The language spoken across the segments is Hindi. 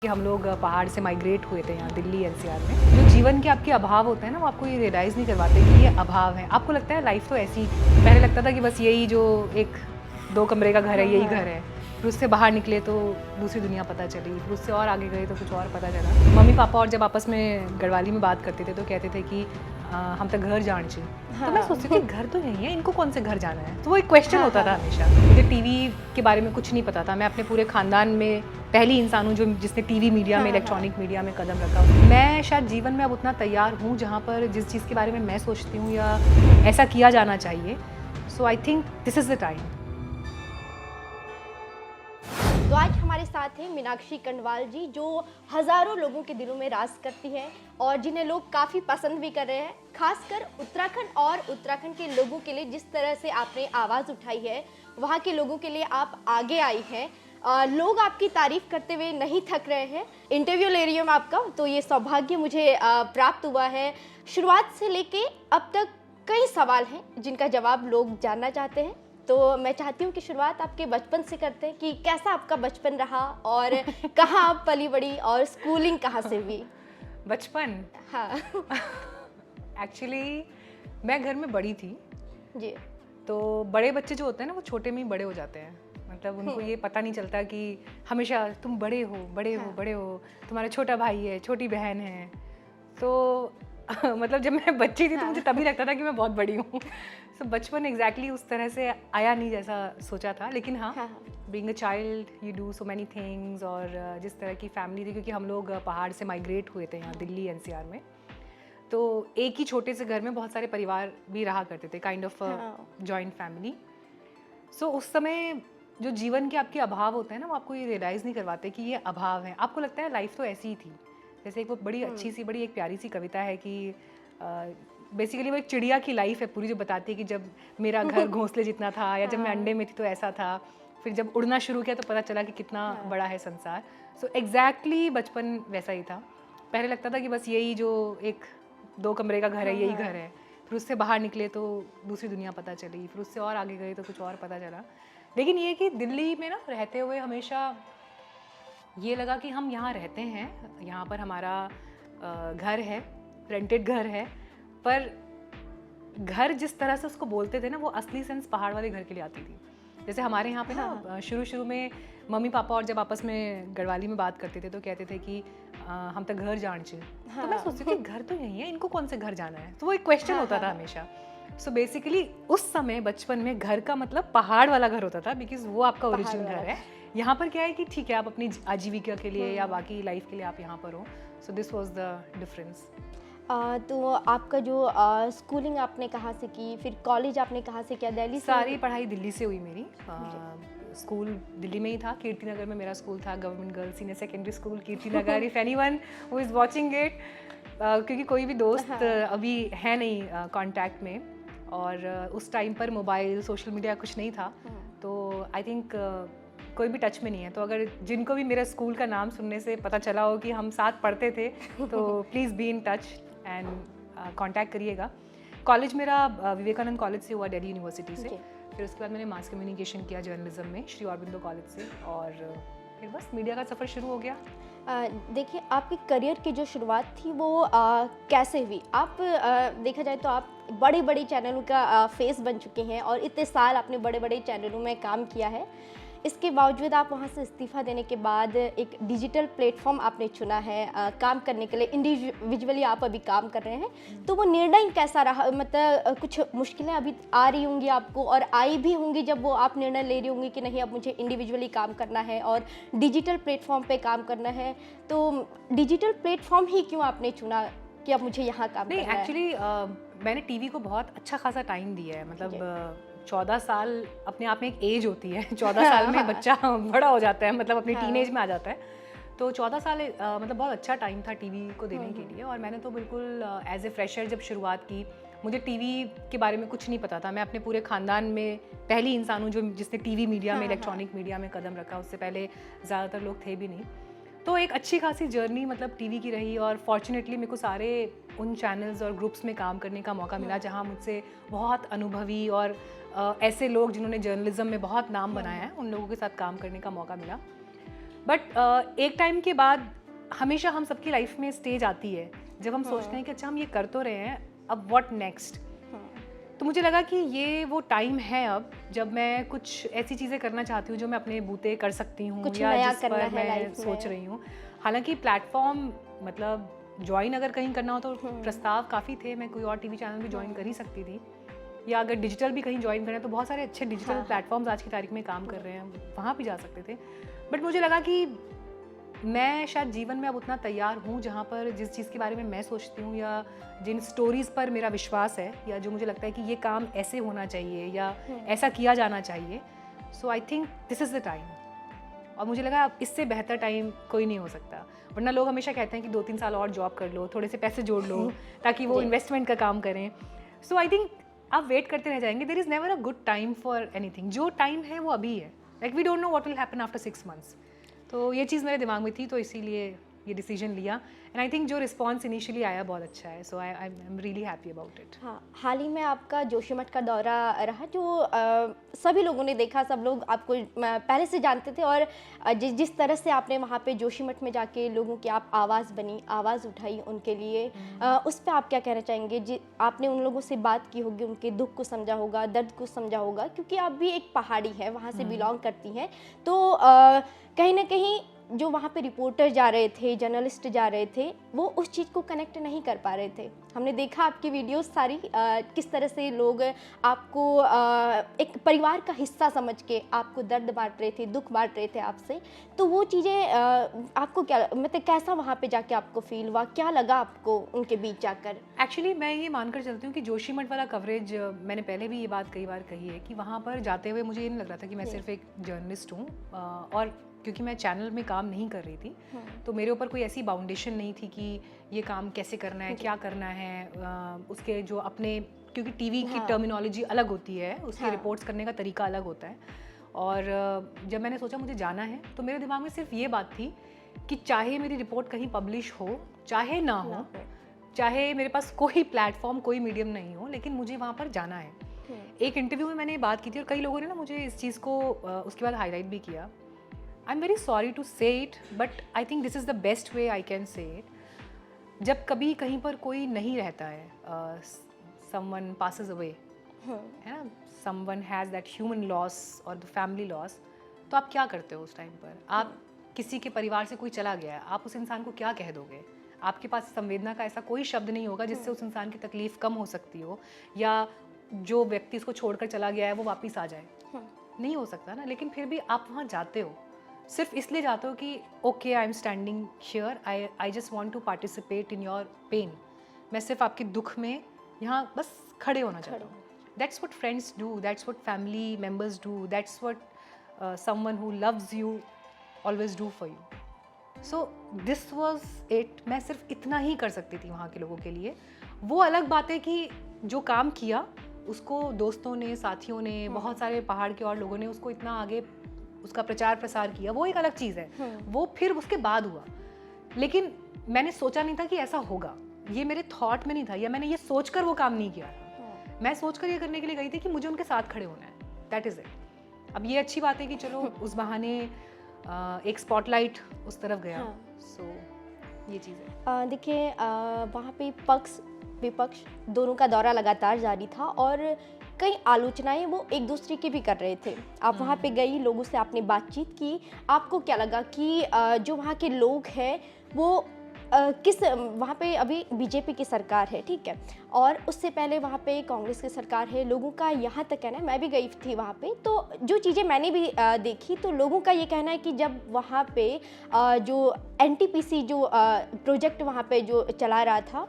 कि हम लोग पहाड़ से माइग्रेट हुए थे यहाँ दिल्ली एनसीआर में। जो जीवन के आपके अभाव होते हैं ना, वो आपको ये रियलाइज़ नहीं करवाते कि ये अभाव है। आपको लगता है लाइफ तो ऐसी, पहले लगता था कि बस यही जो एक 2 कमरे का घर है यही घर है। फिर उससे बाहर निकले तो दूसरी दुनिया पता चली, फिर उससे और आगे गए तो कुछ और पता चला। मम्मी पापा और जब आपस में गढ़वाली में बात करते थे तो कहते थे कि हम तो घर जान छी। तो मैं सोचती थी घर तो यही है, इनको कौन से घर जाना है। तो वो एक क्वेश्चन होता था हमेशा। मुझे टीवी के बारे में कुछ नहीं पता था। मैं अपने पूरे खानदान में पहली इंसान हूँ जो जिसने टीवी मीडिया में, इलेक्ट्रॉनिक मीडिया में कदम रखा। मैं शायद जीवन में अब उतना तैयार हूँ जहाँ पर जिस चीज़ के बारे में मैं सोचती हूँ या ऐसा किया जाना चाहिए। So I think this is the time. तो आज हमारे साथ हैं मीनाक्षी कंडवाल जी, जो हज़ारों लोगों के दिलों में राज करती हैं और जिन्हें लोग काफ़ी पसंद भी कर रहे हैं। खासकर उत्तराखंड और उत्तराखंड के लोगों के लिए जिस तरह से आपने आवाज़ उठाई है, वहाँ के लोगों के लिए आप आगे आई हैं। लोग आपकी तारीफ़ करते हुए नहीं थक रहे हैं। इंटरव्यू ले रही हूँ मैं आपका, तो ये सौभाग्य मुझे प्राप्त हुआ है। शुरुआत से लेके अब तक कई सवाल हैं जिनका जवाब लोग जानना चाहते हैं। तो मैं चाहती हूँ कि शुरुआत आपके बचपन से करते हैं कि कैसा आपका बचपन रहा और कहाँ आप पली बड़ी और स्कूलिंग कहाँ से हुई? बचपन, हाँ एक्चुअली मैं घर में बड़ी थी जी। तो बड़े बच्चे जो होते हैं ना वो छोटे में ही बड़े हो जाते हैं। मतलब उनको ये पता नहीं चलता कि हमेशा तुम बड़े हो बड़े हो बड़े हो, तुम्हारा छोटा भाई है, छोटी बहन है। तो मतलब जब मैं बच्ची थी तो मुझे तभी लगता था कि मैं बहुत बड़ी हूँ। सो बचपन एग्जैक्टली उस तरह से आया नहीं जैसा सोचा था। लेकिन हाँ, being a child you do so many things. और जिस तरह की फैमिली थी, क्योंकि हम लोग पहाड़ से माइग्रेट हुए थे यहाँ दिल्ली एनसीआर में, तो एक ही छोटे से घर में बहुत सारे परिवार भी रहा करते थे, काइंड ऑफ जॉइंट फैमिली। सो उस समय जो जीवन के आपके अभाव होते हैं ना, वो आपको ये रियलाइज़ नहीं करवाते कि ये अभाव है। आपको लगता है लाइफ तो ऐसी ही थी। जैसे एक वो बड़ी अच्छी सी, बड़ी एक प्यारी सी कविता है कि बेसिकली वो एक चिड़िया की लाइफ है पूरी, जो बताती है कि जब मेरा घर घोंसले जितना था, या जब मैं अंडे में थी तो ऐसा था, फिर जब उड़ना शुरू किया तो पता चला कि कितना बड़ा है संसार। सो एग्जैक्टली बचपन वैसा ही था। पहले लगता था कि बस यही जो एक 2 कमरे का घर है यही घर है। फिर उससे बाहर निकले तो दूसरी दुनिया पता चली, फिर उससे और आगे गए तो कुछ और पता चला। लेकिन ये कि दिल्ली में ना रहते हुए हमेशा ये लगा कि हम यहाँ रहते हैं, यहाँ पर हमारा घर है, रेंटेड घर है, पर घर जिस तरह से उसको बोलते थे ना, वो असली सेंस पहाड़ वाले घर के लिए आती थी। जैसे हमारे यहाँ पे ना शुरू में मम्मी पापा और जब आपस में गढ़वाली में बात करते थे तो कहते थे कि हम तो घर जान छी। तो मैं सोचती थी घर तो यही है, इनको कौन से घर जाना है। तो वो एक क्वेश्चन होता था हमेशा। सो बेसिकली उस समय बचपन में घर का मतलब पहाड़ वाला घर होता था, बिकॉज वो आपका ओरिजिनल घर है। यहाँ पर क्या है कि ठीक है, आप अपनी आजीविका के लिए या बाकी लाइफ के लिए आप यहाँ पर हो। So this was the difference. तो आपका जो स्कूलिंग आपने कहाँ से की, फिर कॉलेज आपने कहाँ से किया? दिल्ली से? सारी पढ़ाई दिल्ली से हुई मेरी। स्कूल दिल्ली में ही था, कीर्तिनगर में मेरा स्कूल था, government girls senior secondary school Kirtinagar. If anyone who is watching it, क्योंकि कोई भी दोस्त अभी है नहीं कांटेक्ट में, और उस टाइम पर मोबाइल सोशल मीडिया कुछ नहीं था, तो आई थिंक कोई भी टच में नहीं है। तो अगर जिनको भी मेरे स्कूल का नाम सुनने से पता चला हो कि हम साथ पढ़ते थे तो please be in touch and contact करिएगा। कॉलेज मेरा विवेकानंद कॉलेज से हुआ, दिल्ली यूनिवर्सिटी से। फिर उसके बाद मैंने मास कम्युनिकेशन किया जर्नलिज्म में श्री अरबिंदो कॉलेज से, और फिर बस मीडिया का सफ़र शुरू हो गया। देखिए, आपके करियर की जो शुरुआत थी वो कैसे हुई? आप देखा जाए तो आप बड़े बड़े चैनलों का फेस बन चुके हैं और इतने साल आपने बड़े बड़े चैनलों में काम किया है। इसके बावजूद आप वहाँ से इस्तीफ़ा देने के बाद एक डिजिटल प्लेटफॉर्म आपने चुना है काम करने के लिए। इंडिविजुअली आप अभी काम कर रहे हैं, तो वो निर्णय कैसा रहा? मतलब कुछ मुश्किलें अभी आ रही होंगी आपको, और आई भी होंगी जब वो आप निर्णय ले रही होंगी कि नहीं अब मुझे इंडिविजुअली काम करना है और डिजिटल प्लेटफॉर्म पे काम करना है। तो डिजिटल प्लेटफॉर्म ही क्यों आपने चुना कि अब मुझे यहाँ काम करना है? एक्चुअली मैंने टीवी को बहुत अच्छा खासा टाइम दिया है। मतलब 14 साल अपने आप में एक एज होती है। 14 साल में बच्चा बड़ा हो जाता है, मतलब अपनी टीनेज में आ जाता है। तो 14 साल मतलब बहुत अच्छा टाइम था टीवी को देने के लिए। और मैंने तो बिल्कुल एज ए फ्रेशर जब शुरुआत की, मुझे टीवी के बारे में कुछ नहीं पता था। मैं अपने पूरे खानदान में पहली इंसान हूँ जो जिसने टीवी मीडिया में, इलेक्ट्रॉनिक मीडिया में कदम रखा। उससे पहले ज़्यादातर लोग थे भी नहीं। तो एक अच्छी खासी जर्नी मतलब टीवी की रही, और फॉर्चुनेटली मेरे को सारे उन चैनल्स और ग्रुप्स में काम करने का मौका मिला जहाँ मुझसे बहुत अनुभवी और ऐसे लोग जिन्होंने जर्नलिज्म में बहुत नाम बनाया है, उन लोगों के साथ काम करने का मौका मिला। बट एक टाइम के बाद हमेशा हम सबकी लाइफ में स्टेज आती है जब हम सोचते हैं कि अच्छा हम ये कर तो रहे हैं, अब व्हाट नेक्स्ट। तो मुझे लगा कि ये वो टाइम है अब जब मैं कुछ ऐसी चीज़ें करना चाहती हूँ जो मैं अपने बूते कर सकती हूँ या जिस पर मैं सोच रही हूँ। हालांकि प्लेटफॉर्म मतलब ज्वाइन अगर कहीं करना हो तो प्रस्ताव काफ़ी थे, मैं कोई और टीवी चैनल भी ज्वाइन कर ही सकती थी, या अगर डिजिटल भी कहीं ज्वाइन करें तो बहुत सारे अच्छे डिजिटल प्लेटफॉर्म्स आज की तारीख में काम कर रहे हैं, वहाँ भी जा सकते थे। बट मुझे लगा कि मैं शायद जीवन में अब उतना तैयार हूँ जहाँ पर जिस चीज़ के बारे में मैं सोचती हूँ या जिन स्टोरीज़ पर मेरा विश्वास है या जो मुझे लगता है कि ये काम ऐसे होना चाहिए या ऐसा किया जाना चाहिए, so I think this is the time. और मुझे लगा अब इससे बेहतर टाइम कोई नहीं हो सकता। वरना लोग हमेशा कहते हैं कि 2-3 साल और जॉब कर लो, थोड़े से पैसे जोड़ लो ताकि वो इन्वेस्टमेंट का काम करें। सो आई थिंक आप वेट करते रह जाएंगे। There is never a good time for anything. जो टाइम है वो अभी है। Like we don't know what will happen after 6 months। तो ये चीज़ मेरे दिमाग में थी, तो इसीलिए ये डिसीजन लिया। एंड आई थिंक जो रिस्पॉन्स इनिशियली आया बहुत अच्छा है, so I am really happy about it. हाँ, हाल ही में आपका जोशीमठ का दौरा रहा जो सभी लोगों ने देखा, सब लोग आपको पहले से जानते थे और जिस तरह से आपने वहाँ पे जोशीमठ में जाके लोगों की आप आवाज़ बनी, आवाज़ उठाई उनके लिए, उस पर आप क्या कहना चाहेंगे? आपने उन लोगों से बात की होगी, उनके दुख को समझा होगा, दर्द को समझा होगा, क्योंकि आप भी एक पहाड़ी है, वहाँ से बिलोंग करती हैं, तो कहीं ना कहीं जो वहाँ पे रिपोर्टर जा रहे थे, जर्नलिस्ट जा रहे थे, वो उस चीज़ को कनेक्ट नहीं कर पा रहे थे। हमने देखा आपकी वीडियोस सारी किस तरह से लोग आपको एक परिवार का हिस्सा समझ के आपको दर्द बांट रहे थे, दुख बांट रहे थे आपसे। तो वो चीज़ें आपको क्या मतलब कैसा वहाँ पे जाके आपको फील हुआ, क्या लगा आपको उनके बीच जाकर? एक्चुअली मैं ये मानकर चलती हूँ कि जोशीमठ वाला कवरेज, मैंने पहले भी ये बात कई बार कही है कि वहाँ पर जाते हुए मुझे ये नहीं लग रहा था कि मैं सिर्फ एक जर्नलिस्ट हूँ, और क्योंकि मैं चैनल में काम नहीं कर रही थी तो मेरे ऊपर कोई ऐसी बाउंडेशन नहीं थी कि ये काम कैसे करना है, क्या करना है, उसके जो अपने, क्योंकि टीवी की टर्मिनोलॉजी अलग होती है, उसके रिपोर्ट्स करने का तरीका अलग होता है। और जब मैंने सोचा मुझे जाना है तो मेरे दिमाग में सिर्फ ये बात थी कि चाहे मेरी रिपोर्ट कहीं पब्लिश हो, चाहे ना हो, चाहे मेरे पास कोई प्लेटफॉर्म, कोई मीडियम नहीं हो, लेकिन मुझे वहाँ पर जाना है। एक इंटरव्यू में मैंने ये बात की थी और कई लोगों ने ना मुझे इस चीज़ को उसके बाद हाईलाइट भी किया। I am very sorry to say it, but I think this is the best way I can say it. जब कभी कहीं पर कोई नहीं रहता है, समवन पासेस अवे, है ना, someone has that human loss और द फैमिली लॉस, तो आप क्या करते हो उस टाइम पर? आप किसी के परिवार से कोई चला गया है, आप उस इंसान को क्या कह दोगे? आपके पास संवेदना का ऐसा कोई शब्द नहीं होगा जिससे उस इंसान की तकलीफ कम हो सकती हो, या जो व्यक्ति उसको छोड़कर चला गया है वो वापस आ जाए। नहीं हो सकता ना। लेकिन फिर भी आप वहाँ जाते हो, सिर्फ इसलिए जाते हो कि okay I am standing here, I just want to participate in your pain. मैं सिर्फ आपके दुख में यहाँ बस खड़े होना चाहता हूँ। That's what friends do, that's what family members do, that's what someone who loves you always do for you. So this was it. मैं सिर्फ इतना ही कर सकती थी वहाँ के लोगों के लिए। वो अलग बात है कि जो काम किया उसको दोस्तों ने, साथियों ने, बहुत सारे पहाड़ के और लोगों ने उसको इतना आगे उसका प्रचार प्रसार किया, वो एक अलग चीज़ है, वो फिर उसके बाद हुआ। लेकिन मैंने सोचा नहीं था कि ऐसा होगा, ये मेरे थॉट में नहीं था, या मैंने ये सोचकर वो काम नहीं किया था। मैं सोचकर ये करने के लिए गई थी कि मुझे उनके साथ खड़े होना है, दैट इज़ इट। अब ये अच्छी बात है कि चलो उस बहाने एक स्पॉटलाइट उस तरफ गया। सो ये चीज़ है। देखिए वहाँ पे पक्ष विपक्ष दोनों का दौरा लगातार जारी था और कई आलोचनाएं वो एक दूसरे की भी कर रहे थे। आप वहाँ पे गई, लोगों से आपने बातचीत की, आपको क्या लगा कि जो वहाँ के लोग हैं वो किस, वहाँ पे अभी बीजेपी की सरकार है, ठीक है, और उससे पहले वहाँ पे कांग्रेस की सरकार है। लोगों का यहाँ तक कहना है, मैं भी गई थी वहाँ पे, तो जो चीज़ें मैंने भी देखी, तो लोगों का ये कहना है कि जब वहाँ पे जो एनटीपीसी जो प्रोजेक्ट वहाँ पे जो चला रहा था,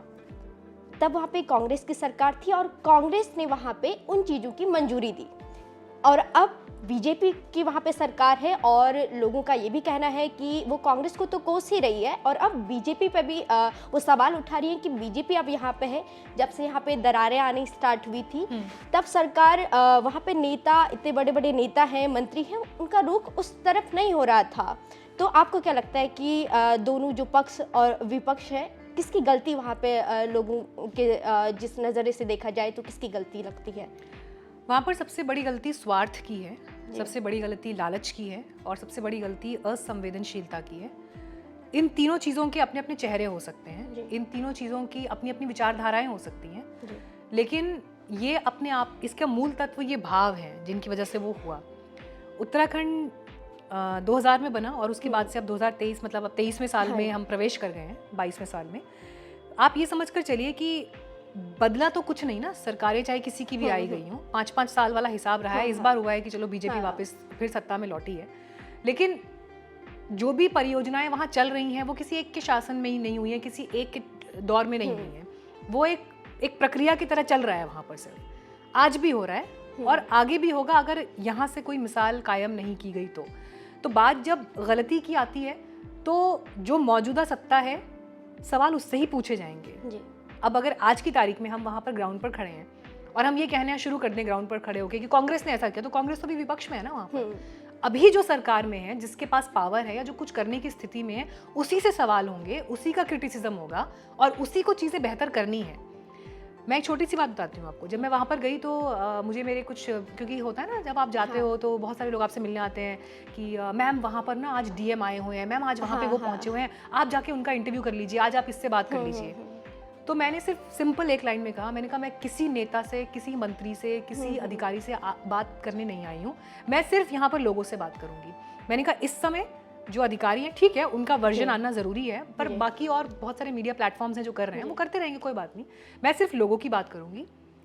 तब वहाँ पे कांग्रेस की सरकार थी और कांग्रेस ने वहाँ पे उन चीज़ों की मंजूरी दी। और अब बीजेपी की वहाँ पे सरकार है और लोगों का ये भी कहना है कि वो कांग्रेस को तो कोस ही रही है और अब बीजेपी पे भी वो सवाल उठा रही है कि बीजेपी अब यहाँ पे है। जब से यहाँ पे दरारें आनी स्टार्ट हुई थी तब सरकार, वहाँ पे नेता, इतने बड़े बड़े नेता हैं, मंत्री हैं, उनका रुख उस तरफ नहीं हो रहा था। तो आपको क्या लगता है कि दोनों जो पक्ष और विपक्ष है, किसकी गलती वहाँ पे लोगों के जिस नज़रिए से देखा जाए तो किसकी गलती लगती है? वहाँ पर सबसे बड़ी गलती स्वार्थ की है। सबसे बड़ी गलती लालच की है और सबसे बड़ी गलती असंवेदनशीलता की है। इन तीनों चीज़ों के अपने अपने चेहरे हो सकते हैं, इन तीनों चीज़ों की अपनी अपनी विचारधाराएं हो सकती हैं, लेकिन ये अपने आप इसका मूल तत्व ये भाव है जिनकी वजह से वो हुआ। उत्तराखंड 2000 में बना और उसके बाद से अब 2023 मतलब अब 23वें साल में हम प्रवेश कर गए हैं, 22वें साल में। आप ये समझ कर चलिए कि बदला तो कुछ नहीं ना, सरकारें चाहे किसी की भी आई गई हों, 5-5 साल वाला हिसाब रहा है। इस बार हुआ है कि चलो बीजेपी वापस फिर सत्ता में लौटी है, लेकिन जो भी परियोजनाएं वहाँ चल रही हैं वो किसी एक के शासन में ही नहीं हुई है, किसी एक के दौर में नहीं हुई है। वो एक प्रक्रिया की तरह चल रहा है वहाँ पर। सिर्फ आज भी हो रहा है और आगे भी होगा अगर यहाँ से कोई मिसाल कायम नहीं की गई तो बात जब गलती की आती है तो जो मौजूदा सत्ता है सवाल उससे ही पूछे जाएंगे। अब अगर आज की तारीख में हम वहाँ पर ग्राउंड पर खड़े हैं और हम ये कहना शुरू कर दें ग्राउंड पर खड़े होकर कि कांग्रेस ने ऐसा किया, तो कांग्रेस तो भी विपक्ष में है ना वहाँ पर। अभी जो सरकार में है, जिसके पास पावर है या जो कुछ करने की स्थिति में है, उसी से सवाल होंगे, उसी का क्रिटिसिज्म होगा और उसी को चीज़ें बेहतर करनी है। मैं एक छोटी सी बात बताती हूँ आपको। जब मैं वहाँ पर गई तो मुझे मेरे कुछ, क्योंकि होता है ना जब आप जाते हो तो बहुत सारे लोग आपसे मिलने आते हैं कि मैम वहाँ पर ना आज डीएम आए हुए हैं, मैम आज वहाँ पे वो पहुँचे हुए हैं, आप जाके उनका इंटरव्यू कर लीजिए, आज आप इससे बात कर लीजिए। तो मैंने सिर्फ सिंपल एक लाइन में कहा, मैंने कहा मैं किसी नेता से, किसी मंत्री से, किसी अधिकारी से बात करने नहीं आई हूँ, मैं सिर्फ यहाँ पर लोगों से बात करूँगी। मैंने कहा इस समय जो अधिकारी हैं ठीक है उनका वर्जन आना ज़रूरी है, पर बाकी और बहुत सारे मीडिया प्लेटफॉर्म्स हैं जो कर रहे हैं वो करते रहेंगे, कोई बात नहीं। मैं सिर्फ लोगों की बात करूँगी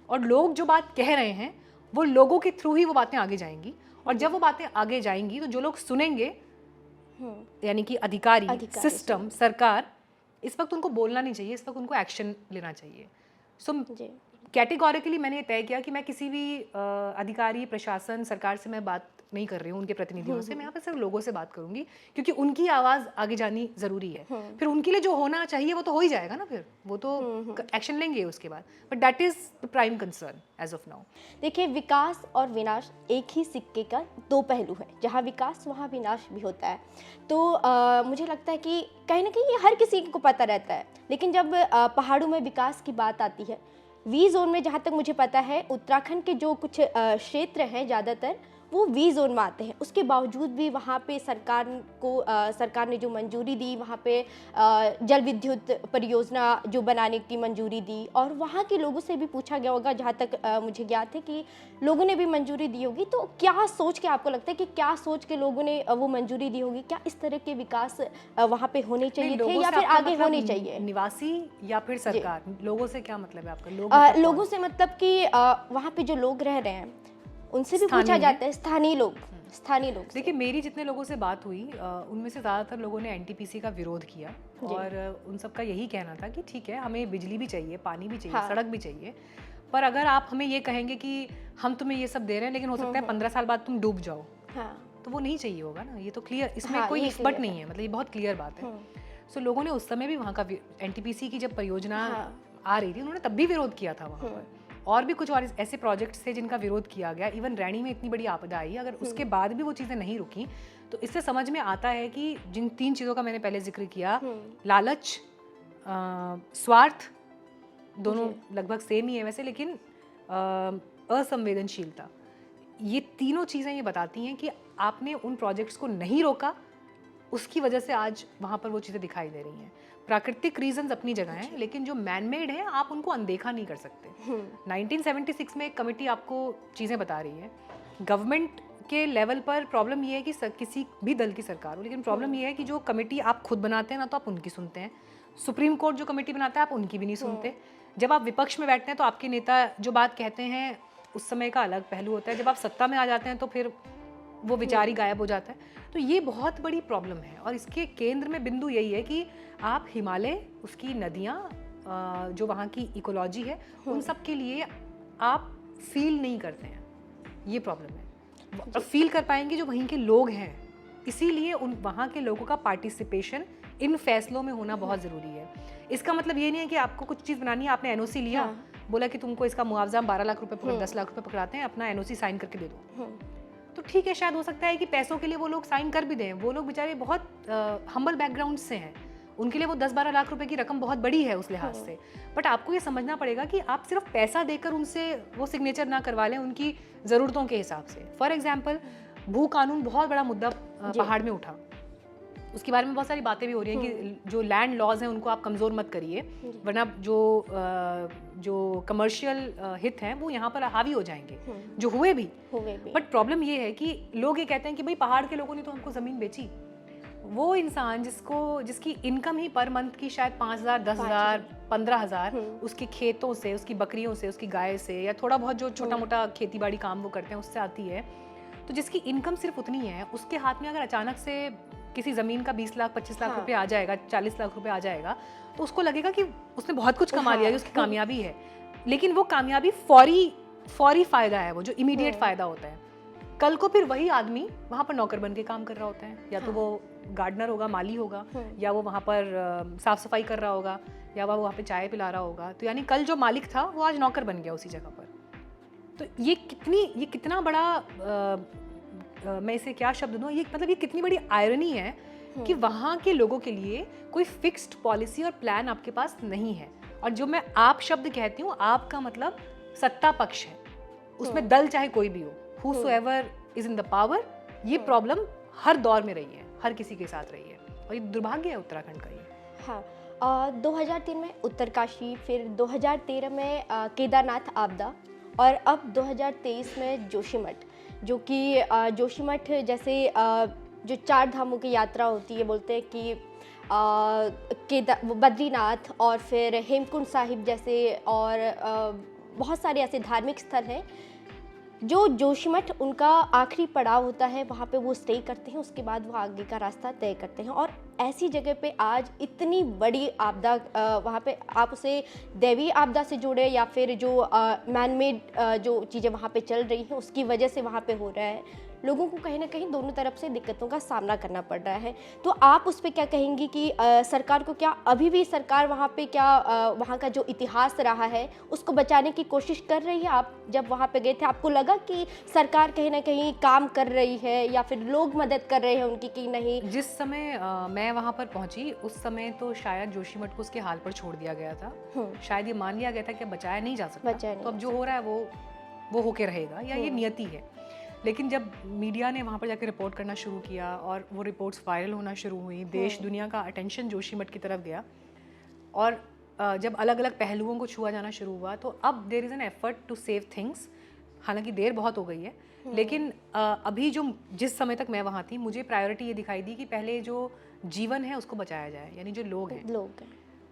और लोग जो बात कह रहे हैं वो लोगों के थ्रू ही वो बातें आगे जाएंगी। और जब वो बातें आगे जाएंगी तो जो लोग सुनेंगे, यानी कि अधिकारी, सिस्टम, सरकार, इस वक्त उनको बोलना नहीं चाहिए, इस वक्त उनको एक्शन लेना चाहिए। सो कैटेगोरिकली मैंने तय किया कि मैं किसी भी अधिकारी, प्रशासन, सरकार से मैं बात नहीं कर रही हूँ, उनके प्रतिनिधियों से। मैं यहाँ पे सिर्फ लोगों से बात करूंगी क्योंकि उनकी आवाज़ आगे जानी ज़रूरी है। फिर उनके लिए जो होना चाहिए वो तो हो ही जाएगा ना, फिर वो तो एक्शन लेंगे उसके बाद। But that is the prime concern as of now. देखिए, विकास और विनाश एक ही सिक्के का दो पहलू है। जहाँ विकास वहाँ विनाश भी होता है। तो मुझे लगता है कि कहीं ना कहीं ये हर किसी को पता रहता है, लेकिन जब पहाड़ों में विकास की बात आती है, वी जोन में जहाँ तक मुझे पता है उत्तराखंड के जो कुछ क्षेत्र हैं ज़्यादातर वो वी जोन में आते हैं। उसके बावजूद भी वहाँ पे सरकार ने जो मंजूरी दी, वहाँ पे जल विद्युत परियोजना जो बनाने की मंजूरी दी, और वहाँ के लोगों से भी पूछा गया होगा, जहाँ तक मुझे ज्ञात है कि लोगों ने भी मंजूरी दी होगी। तो क्या सोच के आपको लगता है कि क्या सोच के लोगों ने वो मंजूरी दी होगी? क्या इस तरह के विकास वहाँ पे होने चाहिए थे या फिर आगे होने चाहिए? निवासी या फिर सरकार? लोगों से क्या मतलब है आपका? लोगों से मतलब कि वहाँ पे जो लोग रह रहे हैं उनसे भी पूछा जाता है, स्थानीय लोग। देखिए, मेरी जितने लोगों से बात हुई उनमें से ज़्यादातर लोगों ने एनटीपीसी का विरोध किया और उन सबका यही कहना था कि ठीक है, हमें बिजली भी चाहिए, पानी भी चाहिए, सड़क भी चाहिए, पर अगर आप हमें ये कहेंगे कि हम तुम्हें ये सब दे रहे हैं लेकिन हो सकता है 15 साल बाद तुम डूब जाओ, तो वो नहीं चाहिए होगा ना। ये तो क्लियर, इसमें कोई बट नहीं है, मतलब ये बहुत क्लियर बात है। सो लोगों ने उस समय भी वहाँ का एनटीपीसी की जब परियोजना आ रही थी उन्होंने तब भी विरोध किया था वहाँ पर। और भी कुछ और ऐसे प्रोजेक्ट्स थे जिनका विरोध किया गया। इवन रैनी में इतनी बड़ी आपदा आई, अगर उसके बाद भी वो चीज़ें नहीं रुकी तो इससे समझ में आता है कि जिन 3 चीज़ों का मैंने पहले जिक्र किया, लालच, स्वार्थ, दोनों लगभग सेम ही है वैसे, लेकिन असंवेदनशीलता, ये तीनों चीज़ें ये बताती हैं कि आपने उन प्रोजेक्ट्स को नहीं रोका, उसकी वजह से आज वहाँ पर वो चीज़ें दिखाई दे रही हैं। प्राकृतिक रीजंस अपनी जगह हैं, लेकिन जो मैन मेड है आप उनको अनदेखा नहीं कर सकते। 1976 में एक कमेटी आपको चीज़ें बता रही है। गवर्नमेंट के लेवल पर प्रॉब्लम ये है कि किसी भी दल की सरकार हो, लेकिन प्रॉब्लम ये है कि जो कमेटी आप खुद बनाते हैं ना तो आप उनकी सुनते हैं, सुप्रीम कोर्ट जो कमेटी बनाता है आप उनकी भी नहीं सुनते। जब आप विपक्ष में बैठते हैं तो आपके नेता जो बात कहते हैं उस समय का अलग पहलू होता है, जब आप सत्ता में आ जाते हैं तो फिर वो विचार ही गायब हो जाता है। तो ये बहुत बड़ी प्रॉब्लम है और इसके केंद्र में बिंदु यही है कि आप हिमालय, उसकी नदियाँ, जो वहाँ की इकोलॉजी है, उन सब के लिए आप फील नहीं करते हैं। ये प्रॉब्लम है। और फील कर पाएंगे जो वहीं के लोग हैं, इसीलिए उन वहाँ के लोगों का पार्टिसिपेशन इन फैसलों में होना बहुत ज़रूरी है। इसका मतलब ये नहीं है कि आपको कुछ चीज़ बनानी है, आपने एनओसी लिया, बोला कि तुमको इसका मुआवजा 12 लाख रुपए 10 लाख रुपए पकड़ाते हैं, अपना एनओसी साइन करके दे दो, तो ठीक है, शायद हो सकता है कि पैसों के लिए वो लोग साइन कर भी दें। वो लोग बेचारे बहुत हम्बल बैकग्राउंड से हैं, उनके लिए वो 10-12 लाख रुपए की रकम बहुत बड़ी है उस लिहाज से। बट आपको ये समझना पड़ेगा कि आप सिर्फ पैसा देकर उनसे वो सिग्नेचर ना करवा लें उनकी ज़रूरतों के हिसाब से। फॉर एग्जाम्पल भू कानून बहुत बड़ा मुद्दा जी। पहाड़ में उठा, उसके बारे में बहुत सारी बातें भी हो रही हैं कि जो लैंड लॉज हैं उनको आप कमज़ोर मत करिए, वरना जो कमर्शियल हित हैं वो यहाँ पर हावी हो जाएंगे, जो हुए भी। बट प्रॉब्लम ये है कि लोग ये कहते हैं कि भाई पहाड़ के लोगों ने तो हमको ज़मीन बेची। वो इंसान जिसकी इनकम ही पर मंथ की शायद 5,000, 10,000, 15,000 उसके खेतों से, उसकी बकरियों से, उसकी गाय से, या थोड़ा बहुत जो छोटा मोटा खेती बाड़ी काम वो करते हैं उससे आती है, तो जिसकी इनकम सिर्फ उतनी है, उसके हाथ में अगर अचानक से किसी ज़मीन का 20 लाख 25 लाख रुपए आ जाएगा, 40 लाख रुपए आ जाएगा, तो उसको लगेगा कि उसने बहुत कुछ कमा लिया, उसकी कामयाबी है। लेकिन वो कामयाबी फौरी फ़ायदा है, वो जो इमीडिएट फ़ायदा होता है। कल को फिर वही आदमी वहाँ पर नौकर बन के काम कर रहा होता है, या तो वो गार्डनर होगा, माली होगा, या वो वहाँ पर साफ़ सफाई कर रहा होगा, या वह वहाँ पे चाय पिला रहा होगा। तो यानी कल जो मालिक था वो आज नौकर बन गया उसी जगह पर। तो ये कितना बड़ा मैं इसे क्या शब्द दूँ, ये कितनी बड़ी आयरनी है कि वहाँ के लोगों के लिए कोई फिक्स्ड पॉलिसी और प्लान आपके पास नहीं है। और जो मैं आप शब्द कहती हूँ, आपका मतलब सत्ता पक्ष है, उसमें दल चाहे कोई भी हो, whosoever is in the power, ये प्रॉब्लम हर दौर में रही है, हर किसी के साथ रही है, और ये दुर्भाग्य है उत्तराखंड का ये। हाँ, 2003 में उत्तरकाशी, फिर 2013 में केदारनाथ आपदा, और अब 2023 में जोशीमठ, जो कि जोशीमठ जैसे जो 4 धामों की यात्रा होती है, बोलते हैं कि बद्रीनाथ और फिर हेमकुंड साहिब जैसे, और बहुत सारे ऐसे धार्मिक स्थल हैं जो जोशीमठ उनका आखिरी पड़ाव होता है, वहाँ पे वो स्टे करते हैं, उसके बाद वो आगे का रास्ता तय करते हैं। और ऐसी जगह पे आज इतनी बड़ी आपदा, वहाँ पे आप उसे दैवीय आपदा से जोड़े या फिर जो मैन मेड जो चीज़ें वहाँ पे चल रही हैं उसकी वजह से वहाँ पे हो रहा है, लोगों को कहीं ना कहीं दोनों तरफ से दिक्कतों का सामना करना पड़ रहा है। तो आप उस पर क्या कहेंगी कि सरकार को क्या अभी भी सरकार वहाँ पे क्या वहाँ का जो इतिहास रहा है उसको बचाने की कोशिश कर रही है? आप जब वहाँ पे गए थे आपको लगा कि सरकार कहीं ना कहीं काम कर रही है या फिर लोग मदद कर रहे हैं उनकी कि नहीं? जिस समय मैं वहाँ पर पहुँची उस समय तो शायद जोशीमठ को उसके हाल पर छोड़ दिया गया था, शायद ये मान लिया गया था कि बचाया नहीं जा सकता, तो अब जो हो रहा है वो होके रहेगा, या ये नियति है। लेकिन जब मीडिया ने वहाँ पर जाकर रिपोर्ट करना शुरू किया और वो रिपोर्ट्स वायरल होना शुरू हुई, देश दुनिया का अटेंशन जोशीमठ की तरफ गया, और जब अलग अलग पहलुओं को छुआ जाना शुरू हुआ, तो अब there is an effort to save things. हालांकि देर बहुत हो गई है, लेकिन अभी जिस समय तक मैं वहाँ थी, मुझे प्रायोरिटी ये दिखाई दी कि पहले जो जीवन है उसको बचाया जाए, यानी जो लोग हैं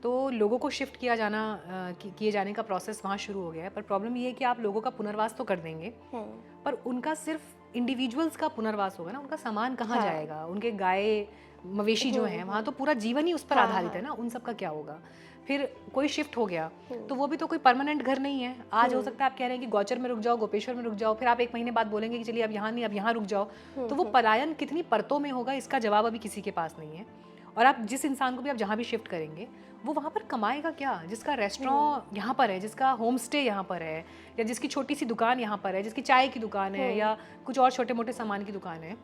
तो लोगों को शिफ्ट किए जाने का प्रोसेस वहाँ शुरू हो गया है। पर प्रॉब्लम ये है कि आप लोगों का पुनर्वास तो कर देंगे, पर उनका सिर्फ इंडिविजुअल्स का पुनर्वास होगा ना, उनका सामान कहाँ जाएगा, उनके गाय मवेशी जो हैं वहाँ तो पूरा जीवन ही उस पर आधारित है ना, उन सब का क्या होगा? फिर कोई शिफ्ट हो गया तो वो भी तो कोई परमानेंट घर नहीं है। आज हो सकता है आप कह रहे हैं कि गौचर में रुक जाओ, गोपेश्वर में रुक जाओ, फिर आप 1 महीने बाद बोलेंगे कि चलिए अब यहाँ नहीं, अब यहाँ रुक जाओ। तो वो पलायन कितनी परतों में होगा, इसका जवाब अभी किसी के पास नहीं है। और आप जिस इंसान को भी आप जहाँ भी शिफ्ट करेंगे वो वहाँ पर कमाएगा क्या? जिसका रेस्टोरेंट यहाँ पर है, जिसका होम स्टे यहाँ पर है, या जिसकी छोटी सी दुकान यहाँ पर है, जिसकी चाय की दुकान है या कुछ और छोटे मोटे सामान की दुकान है,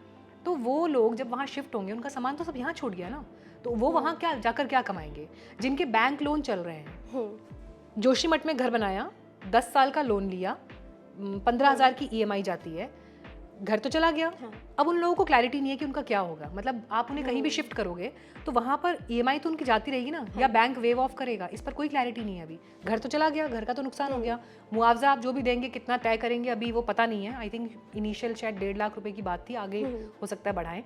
तो वो लोग जब वहाँ शिफ्ट होंगे उनका सामान तो सब यहाँ छूट गया ना, तो वो वहाँ क्या जाकर क्या कमाएंगे? जिनके बैंक लोन चल रहे हैं, जोशीमठ में घर बनाया, 10 साल का लोन लिया, 15,000 की EMI जाती है, घर तो चला गया। अब उन लोगों को क्लैरिटी नहीं है कि उनका क्या होगा। मतलब आप उन्हें कहीं भी शिफ्ट करोगे तो वहाँ पर EMI तो उनकी जाती रहेगी ना, या बैंक वेव ऑफ करेगा, इस पर कोई क्लैरिटी नहीं है अभी। घर तो चला गया, घर का तो नुकसान हो गया, मुआवजा आप जो भी देंगे कितना तय करेंगे अभी वो पता नहीं है। आई थिंक इनिशियल शायद 1.5 लाख रुपए की बात थी, आगे हो सकता है बढ़ाएं।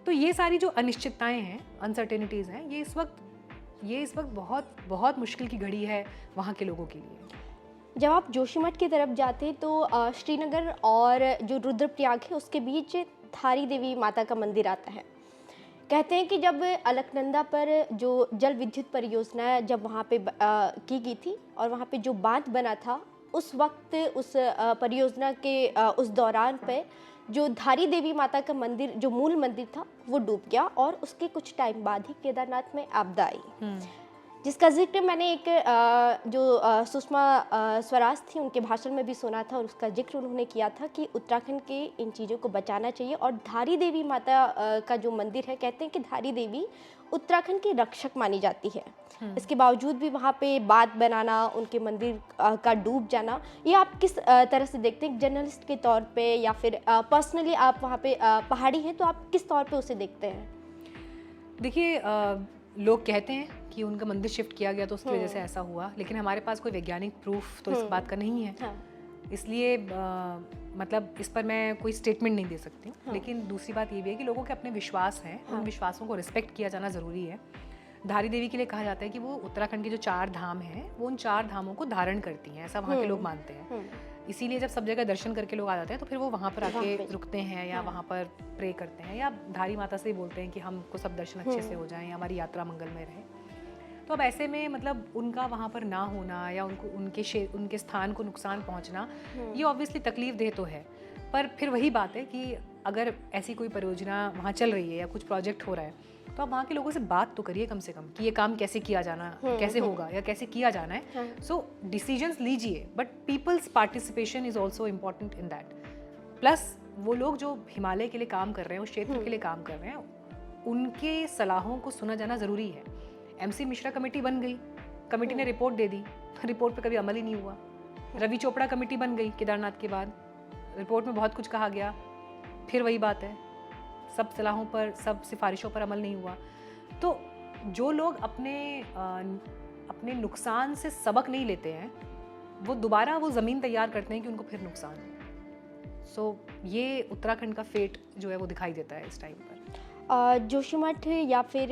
तो ये सारी जो अनिश्चितताएं हैं, अनसर्टेनिटीज़ हैं, ये इस वक्त बहुत बहुत मुश्किल की घड़ी है वहाँ के लोगों के लिए। जब आप जोशीमठ की तरफ जाते हैं तो श्रीनगर और जो रुद्रप्रयाग है उसके बीच धारी देवी माता का मंदिर आता है। कहते हैं कि जब अलकनंदा पर जो जल विद्युत परियोजना जब वहाँ पे की गई थी और वहाँ पे जो बांध बना था, उस वक्त उस परियोजना के उस दौरान पे जो धारी देवी माता का मंदिर, जो मूल मंदिर था, वो डूब गया और उसके कुछ टाइम बाद ही केदारनाथ में आपदा आई। जिसका जिक्र मैंने एक जो सुषमा स्वराज थी उनके भाषण में भी सुना था, और उसका जिक्र उन्होंने किया था कि उत्तराखंड के इन चीज़ों को बचाना चाहिए। और धारी देवी माता का जो मंदिर है, कहते हैं कि धारी देवी उत्तराखंड की रक्षक मानी जाती है। इसके बावजूद भी वहाँ पे बात बनाना, उनके मंदिर का डूब जाना, ये आप किस तरह से देखते हैं जर्नलिस्ट के तौर पे, या फिर पर्सनली आप वहाँ पे पहाड़ी हैं तो आप किस तौर पे उसे देखते हैं? देखिए, लोग कहते हैं कि उनका मंदिर शिफ्ट किया गया तो उसकी वजह से ऐसा हुआ, लेकिन हमारे पास कोई वैज्ञानिक प्रूफ तो इस बात का नहीं है। हाँ। इसलिए मतलब इस पर मैं कोई स्टेटमेंट नहीं दे सकती हूँ। लेकिन दूसरी बात ये भी है कि लोगों के अपने विश्वास हैं, उन विश्वासों को रिस्पेक्ट किया जाना ज़रूरी है। धारी देवी के लिए कहा जाता है कि वो उत्तराखंड के जो 4 धाम हैं, वो उन 4 धामों को धारण करती हैं, ऐसा वहाँ के लोग मानते हैं। इसीलिए जब सब जगह दर्शन करके लोग आ जाते हैं तो फिर वो वहाँ पर आके रुकते हैं, या वहाँ पर प्रे करते हैं, या धारी माता से ही बोलते हैं कि हमको सब दर्शन अच्छे से हो जाएं, हमारी यात्रा मंगलमय रहे। तो अब ऐसे में मतलब उनका वहाँ पर ना होना, या उनको उनके स्थान को नुकसान पहुँचना, ये ऑब्वियसली तकलीफ देह तो है। पर फिर वही बात है कि अगर ऐसी कोई परियोजना वहाँ चल रही है या कुछ प्रोजेक्ट हो रहा है, तो आप वहाँ के लोगों से बात तो करिए कम से कम कि ये काम कैसे किया जाना, कैसे होगा या कैसे किया जाना है। सो डिसीजंस लीजिए, but peoples participation is also important in that. Plus वो लोग जो हिमालय के लिए काम कर रहे हैं, उस क्षेत्र के लिए काम कर रहे हैं, उनके सलाहों को सुना जाना ज़रूरी है। MC मिश्रा कमेटी बन गई, कमेटी ने रिपोर्ट दे दी, रिपोर्ट पे कभी अमल ही नहीं हुआ। रवि चोपड़ा कमेटी बन गई केदारनाथ के बाद, रिपोर्ट में बहुत कुछ कहा गया, फिर वही बात है, सब सलाहों पर, सब सिफारिशों पर अमल नहीं हुआ। तो जो लोग अपने नुकसान से सबक नहीं लेते हैं, वो दोबारा वो ज़मीन तैयार करते हैं कि उनको फिर नुकसान हो। सो ये उत्तराखंड का फेट जो है वो दिखाई देता है इस टाइम पर। जोशीमठ या फिर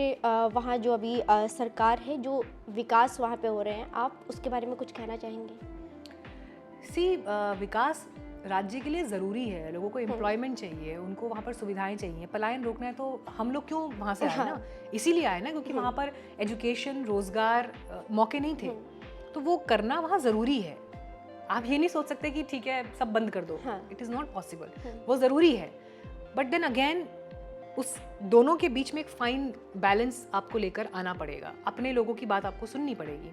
वहाँ जो अभी सरकार है, जो विकास वहाँ पे हो रहे हैं, आप उसके बारे में कुछ कहना चाहेंगे? विकास राज्य के लिए ज़रूरी है, लोगों को एम्प्लॉयमेंट चाहिए, उनको वहाँ पर सुविधाएं चाहिए। पलायन रोकना है तो हम लोग क्यों वहाँ से आए ना, इसीलिए आए ना क्योंकि वहाँ पर एजुकेशन, रोजगार, मौके नहीं थे। तो वो करना वहाँ ज़रूरी है। आप ये नहीं सोच सकते कि ठीक है सब बंद कर दो, इट इज़ नॉट पॉसिबल। वो ज़रूरी है, बट देन अगेन उस दोनों के बीच में एक फाइन बैलेंस आपको लेकर आना पड़ेगा। अपने लोगों की बात आपको सुननी पड़ेगी।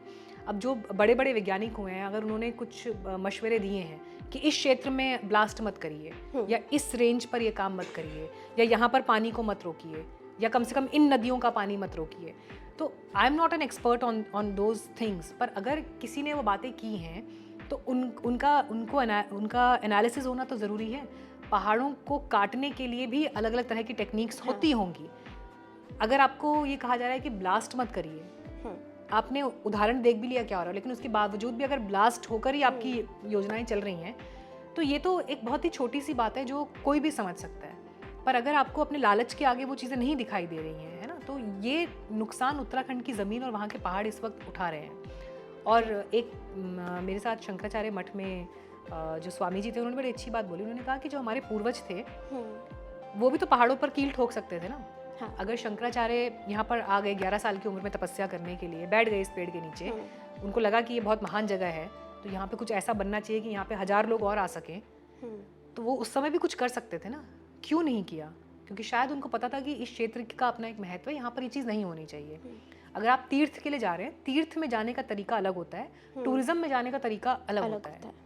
अब जो बड़े बड़े वैज्ञानिक हुए हैं, अगर उन्होंने कुछ मशवरे दिए हैं कि इस क्षेत्र में ब्लास्ट मत करिए, या इस रेंज पर ये काम मत करिए, या यहाँ पर पानी को मत रोकिए, या कम से कम इन नदियों का पानी मत रोकिए, तो I am not an expert on those things. पर अगर किसी ने वो बातें की हैं तो उनका एनालिसिस होना तो ज़रूरी है। पहाड़ों को काटने के लिए भी अलग अलग तरह की टेक्निक्स होती होंगी। अगर आपको ये कहा जा रहा है कि ब्लास्ट मत करिए, आपने उदाहरण देख भी लिया क्या हो रहा है, लेकिन उसके बावजूद भी अगर ब्लास्ट होकर ही आपकी योजनाएं चल रही हैं, तो ये तो एक बहुत ही छोटी सी बात है जो कोई भी समझ सकता है। पर अगर आपको अपने लालच के आगे वो चीज़ें नहीं दिखाई दे रही हैं, है ना, तो ये नुकसान उत्तराखंड की ज़मीन और वहाँ के पहाड़ इस वक्त उठा रहे हैं। और एक मेरे साथ शंकराचार्य मठ में जो स्वामी जी थे, उन्होंने बड़ी अच्छी बात बोली। उन्होंने कहा कि जो हमारे पूर्वज थे वो भी तो पहाड़ों पर कील ठोक सकते थे ना। हाँ। अगर शंकराचार्य यहाँ पर आ गए 11 साल की उम्र में तपस्या करने के लिए, बैठ गए इस पेड़ के नीचे, उनको लगा कि ये बहुत महान जगह है, तो यहाँ पे कुछ ऐसा बनना चाहिए कि यहाँ पे 1000 लोग और आ सकें, तो वो उस समय भी कुछ कर सकते थे ना। क्यों नहीं किया? क्योंकि शायद उनको पता था कि इस क्षेत्र का अपना एक महत्व है, यहाँ पर ये चीज़ नहीं होनी चाहिए। अगर आप तीर्थ के लिए जा रहे हैं, तीर्थ में जाने का तरीका अलग होता है, टूरिज्म में जाने का तरीका अलग होता है।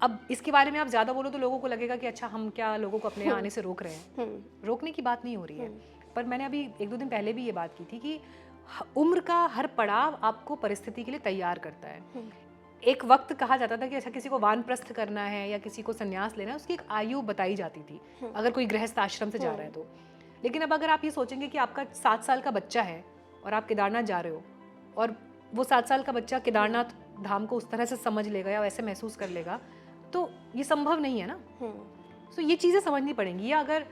अब इसके बारे में आप ज़्यादा बोलो तो लोगों को लगेगा कि अच्छा हम क्या लोगों को अपने आने से रोक रहे हैं। रोकने की बात नहीं हो रही है। पर मैंने अभी 1-2 दिन पहले भी ये बात की थी कि उम्र का हर पड़ाव आपको परिस्थिति के लिए तैयार करता है। एक वक्त कहा जाता था कि अच्छा किसी को वानप्रस्थ करना है या किसी को संन्यास लेना है, उसकी एक आयु बताई जाती थी अगर कोई गृहस्थ आश्रम से जा रहा है तो। लेकिन अब अगर आप ये सोचेंगे कि आपका 7 साल का बच्चा है और आप केदारनाथ जा रहे हो, और वो 7 साल का बच्चा केदारनाथ धाम को उस तरह से समझ लेगा या वैसे महसूस कर लेगा, तो ये संभव नहीं है ना। तो ये चीज़ें समझनी पड़ेंगी। या अगर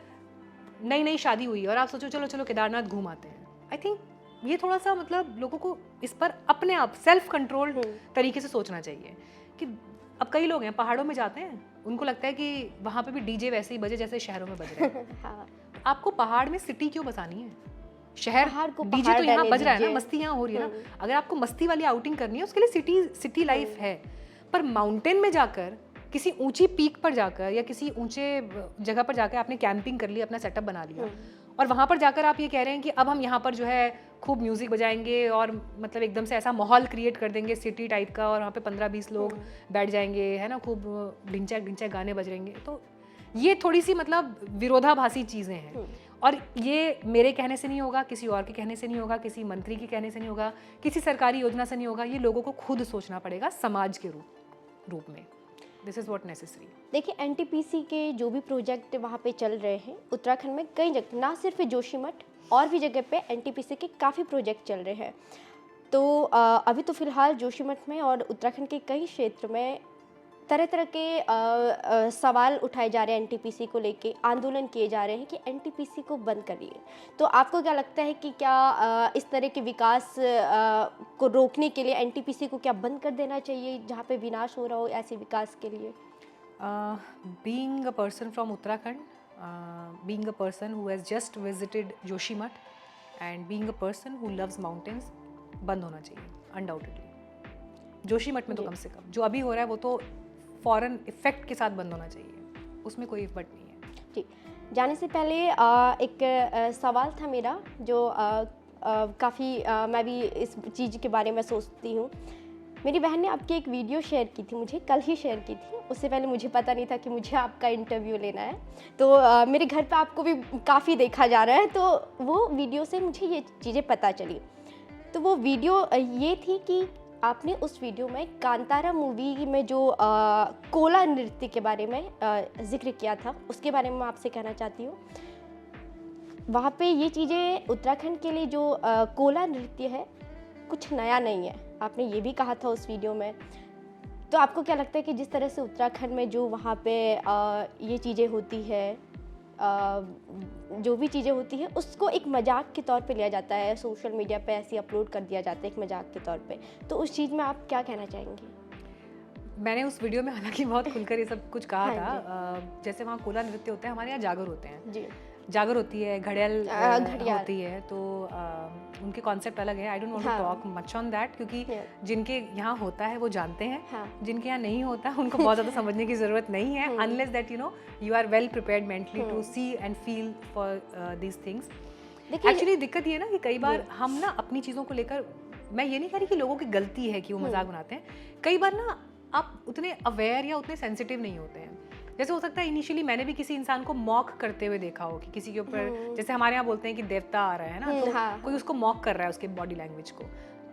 नई शादी हुई और आप सोचो चलो केदारनाथ घूम आते हैं, आई थिंक ये थोड़ा सा मतलब लोगों को इस पर अपने आप सेल्फ कंट्रोल तरीके से सोचना चाहिए कि अब कई लोग हैं पहाड़ों में जाते हैं, उनको लगता है कि वहाँ पे भी डीजे वैसे ही बजे जैसे शहरों में बज रहे हैं। हाँ। आपको पहाड़ में सिटी क्यों बसानी है? शहर डीजे तो यहाँ बज रहा है ना, मस्ती यहाँ हो रही है ना। अगर आपको मस्ती वाली आउटिंग करनी है, उसके लिए सिटी लाइफ है। पर माउंटेन में जाकर, किसी ऊंची पीक पर जाकर या किसी ऊंचे जगह पर जाकर आपने कैंपिंग कर ली, अपना सेटअप बना लिया, और वहाँ पर जाकर आप ये कह रहे हैं कि अब हम यहाँ पर जो है खूब म्यूज़िक बजाएंगे और मतलब एकदम से ऐसा माहौल क्रिएट कर देंगे सिटी टाइप का, और वहाँ पे 15-20 लोग बैठ जाएंगे, है ना, खूब ढिंचैक ढिंचैक गाने बज रहेंगे। तो ये थोड़ी सी मतलब विरोधाभासी चीज़ें हैं, और ये मेरे कहने से नहीं होगा, किसी और के कहने से नहीं होगा, किसी मंत्री के कहने से नहीं होगा, किसी सरकारी योजना से नहीं होगा, ये लोगों को खुद सोचना पड़ेगा समाज के रूप में। This is what necessary. देखिए एनटीपीसी के जो भी प्रोजेक्ट वहाँ पे चल रहे हैं उत्तराखंड में, कई जगह, ना सिर्फ जोशीमठ और भी जगह पे एनटीपीसी के काफ़ी प्रोजेक्ट चल रहे हैं। तो अभी तो फ़िलहाल जोशीमठ में और उत्तराखंड के कई क्षेत्र में तरह तरह के सवाल उठाए जा रहे हैं, एनटीपीसी को लेके आंदोलन किए जा रहे हैं कि एनटीपीसी को बंद करिए। तो आपको क्या लगता है कि क्या इस तरह के विकास को रोकने के लिए एनटीपीसी को क्या बंद कर देना चाहिए जहाँ पे विनाश हो रहा हो ऐसे विकास के लिए? Being a person from Uttarakhand, being a person who has just visited Joshimath and being a person who loves mountains, बंद होना चाहिए अनडाउटेडली। जोशीमठ में तो कम से कम जो अभी हो रहा है वो तो फॉरेन इफेक्ट के साथ बंद होना चाहिए, उसमें कोई इफेक्ट नहीं है। ठीक, जाने से पहले एक सवाल था मेरा जो काफ़ी मैं भी इस चीज़ के बारे में सोचती हूँ। मेरी बहन ने आपकी एक वीडियो शेयर की थी, मुझे कल ही शेयर की थी, उससे पहले मुझे पता नहीं था कि मुझे आपका इंटरव्यू लेना है। तो मेरे घर पे आपको भी काफ़ी देखा जा रहा है, तो वो वीडियो से मुझे ये चीज़ें पता चली। तो वो वीडियो ये थी कि आपने उस वीडियो में कांतारा मूवी में जो कोला नृत्य के बारे में जिक्र किया था, उसके बारे में मैं आपसे कहना चाहती हूँ। वहाँ पे ये चीज़ें उत्तराखंड के लिए जो कोला नृत्य है कुछ नया नहीं है, आपने ये भी कहा था उस वीडियो में। तो आपको क्या लगता है कि जिस तरह से उत्तराखंड में जो वहाँ पे ये चीज़ें होती है, जो भी चीज़ें होती है उसको एक मजाक के तौर पे लिया जाता है, सोशल मीडिया पे ऐसे अपलोड कर दिया जाता है एक मजाक के तौर पे, तो उस चीज़ में आप क्या कहना चाहेंगे? मैंने उस वीडियो में हालांकि बहुत खुलकर ये सब कुछ कहा था। जैसे वहाँ कोला नृत्य होता है, हमारे यहाँ जागर होते हैं जी, जागर होती है, घड़ियाल होती है, तो उनके कॉन्सेप्ट अलग है। I don't want to talk much on that, क्योंकि जिनके यहाँ होता है वो जानते हैं, जिनके यहाँ नहीं होता उनको बहुत ज़्यादा समझने की ज़रूरत नहीं है, unless that you know you are well prepared mentally to see and feel for these things. Actually दिक्कत ये ना कि कई बार हम ना अपनी चीज़ों को लेकर, मैं ये नहीं कह रही कि लोगों की गलती है कि वो मजाक बनाते हैं, कई बार ना आप उतने अवेयर या उतने सेंसिटिव नहीं होते हैं। जैसे हो सकता है इनिशियली मैंने भी किसी इंसान को मॉक करते हुए देखा हो कि किसी के ऊपर, जैसे हमारे यहाँ बोलते हैं कि देवता आ रहा है ना, तो कोई उसको मॉक कर रहा है उसके बॉडी लैंग्वेज को,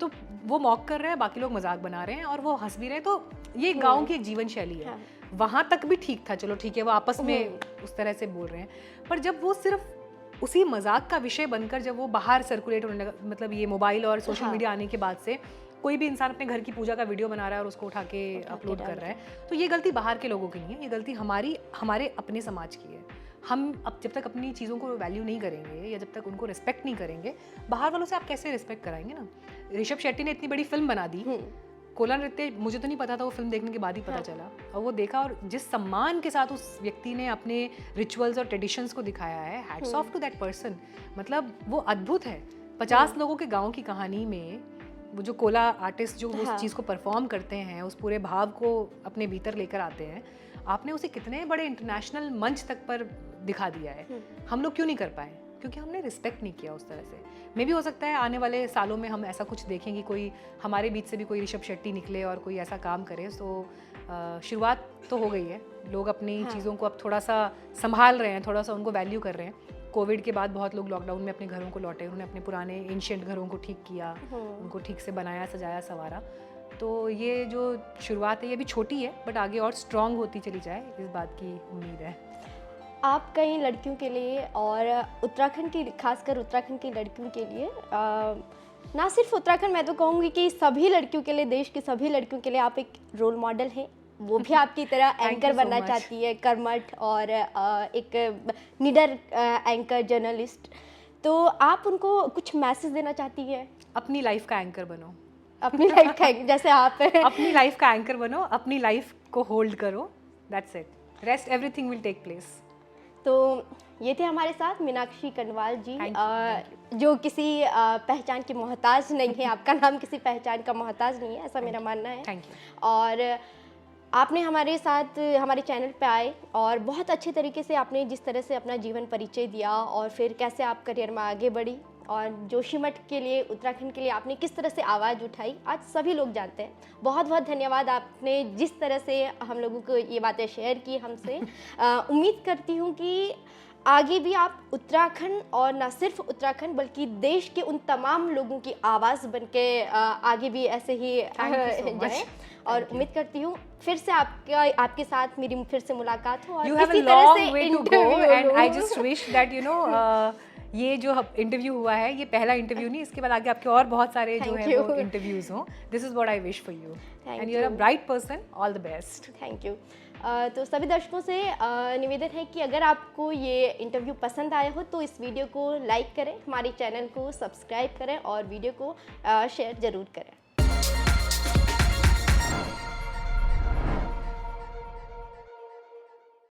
तो वो मॉक कर रहा है, बाकी लोग मजाक बना रहे हैं और वो हंस भी रहे हैं। तो ये गाँव की एक जीवन शैली है। वहाँ तक भी ठीक था, चलो ठीक है, वो आपस में उस तरह से बोल रहे हैं, पर जब वो सिर्फ उसी मजाक का विषय बनकर जब वो बाहर सर्कुलेट होने लगा, मतलब ये मोबाइल और सोशल मीडिया आने के बाद से कोई भी इंसान अपने घर की पूजा का वीडियो बना रहा है और उसको उठा के अपलोड कर रहा है, तो ये गलती बाहर के लोगों की नहीं है, ये गलती हमारे अपने समाज की है। हम अब जब तक अपनी चीज़ों को वैल्यू नहीं करेंगे या जब तक उनको रिस्पेक्ट नहीं करेंगे, बाहर वालों से आप कैसे रिस्पेक्ट कराएंगे ना। ऋषभ शेट्टी ने इतनी बड़ी फिल्म बना दी कोला नृत्य, मुझे तो नहीं पता था, वो फिल्म देखने के बाद ही पता चला, और वो देखा और जिस सम्मान के साथ उस व्यक्ति ने अपने रिचुअल्स और ट्रेडिशंस को दिखाया है, hats off to that person. मतलब वो अद्भुत है। 50 लोगों के गाँव की कहानी में वो जो कोला आर्टिस्ट जो उस चीज़ को परफॉर्म करते हैं, उस पूरे भाव को अपने भीतर लेकर आते हैं, आपने उसे कितने बड़े इंटरनेशनल मंच तक पर दिखा दिया है। हम लोग क्यों नहीं कर पाए? क्योंकि हमने रिस्पेक्ट नहीं किया उस तरह से। मे भी हो सकता है आने वाले सालों में हम ऐसा कुछ देखें कि कोई हमारे बीच से भी कोई ऋषभ शेट्टी निकले और कोई ऐसा काम करे। तो शुरुआत तो हो गई है, लोग अपनी चीज़ों को अब थोड़ा सा संभाल रहे हैं, थोड़ा सा उनको वैल्यू कर रहे हैं। कोविड के बाद बहुत लोग लॉकडाउन में अपने घरों को लौटे, उन्होंने अपने पुराने एंशिएंट घरों को ठीक किया, उनको ठीक से बनाया, सजाया, संवारा। तो ये जो शुरुआत है ये भी छोटी है, बट आगे और स्ट्रॉन्ग होती चली जाए, इस बात की उम्मीद है। आप कई लड़कियों के लिए और उत्तराखंड की, खासकर उत्तराखंड की लड़कियों के लिए, ना सिर्फ उत्तराखंड, मैं तो कहूँगी कि सभी लड़कियों के लिए, देश की सभी लड़कियों के लिए आप एक रोल मॉडल हैं। वो भी आपकी तरह एंकर बनना चाहती है, कर्मठ और एक निडर एंकर जर्नलिस्ट। तो आप उनको कुछ मैसेज देना चाहती है? अपनी लाइफ का एंकर बनो, अपनी लाइफ का जैसे आप अपनी लाइफ का एंकर बनो, अपनी लाइफ को होल्ड करो, that's it, rest everything will take place. तो ये थे हमारे साथ मीनाक्षी कंडवाल जी, जो किसी पहचान की मोहताज नहीं है। आपका नाम किसी पहचान का मोहताज नहीं है, ऐसा मेरा मानना है। Thank you. और आपने हमारे साथ हमारे चैनल पे आए और बहुत अच्छे तरीके से आपने जिस तरह से अपना जीवन परिचय दिया और फिर कैसे आप करियर में आगे बढ़ी और जोशीमठ के लिए, उत्तराखंड के लिए आपने किस तरह से आवाज़ उठाई, आज सभी लोग जानते हैं। बहुत बहुत धन्यवाद, आपने जिस तरह से हम लोगों को ये बातें शेयर की हमसे। उम्मीद करती हूँ कि आगे भी आप उत्तराखंड, और ना सिर्फ उत्तराखंड बल्कि देश के उन तमाम लोगों की आवाज़ बन के आगे भी ऐसे ही जाएं। और उम्मीद करती हूँ फिर से आपके साथ मेरी फिर से मुलाकात हो और किसी तरह से interview. And I just wish that ये जो इंटरव्यू हुआ है ये पहला इंटरव्यू नहीं, इसके बाद आगे आपके और बहुत सारे जो है वो इंटरव्यूज हों। This is what I wish for you and you are a bright person. All the best. Thank you. तो सभी दर्शकों से निवेदन है कि अगर आपको ये इंटरव्यू पसंद आया हो तो इस वीडियो को लाइक करें, हमारे चैनल को सब्सक्राइब करें और वीडियो को शेयर ज़रूर करें।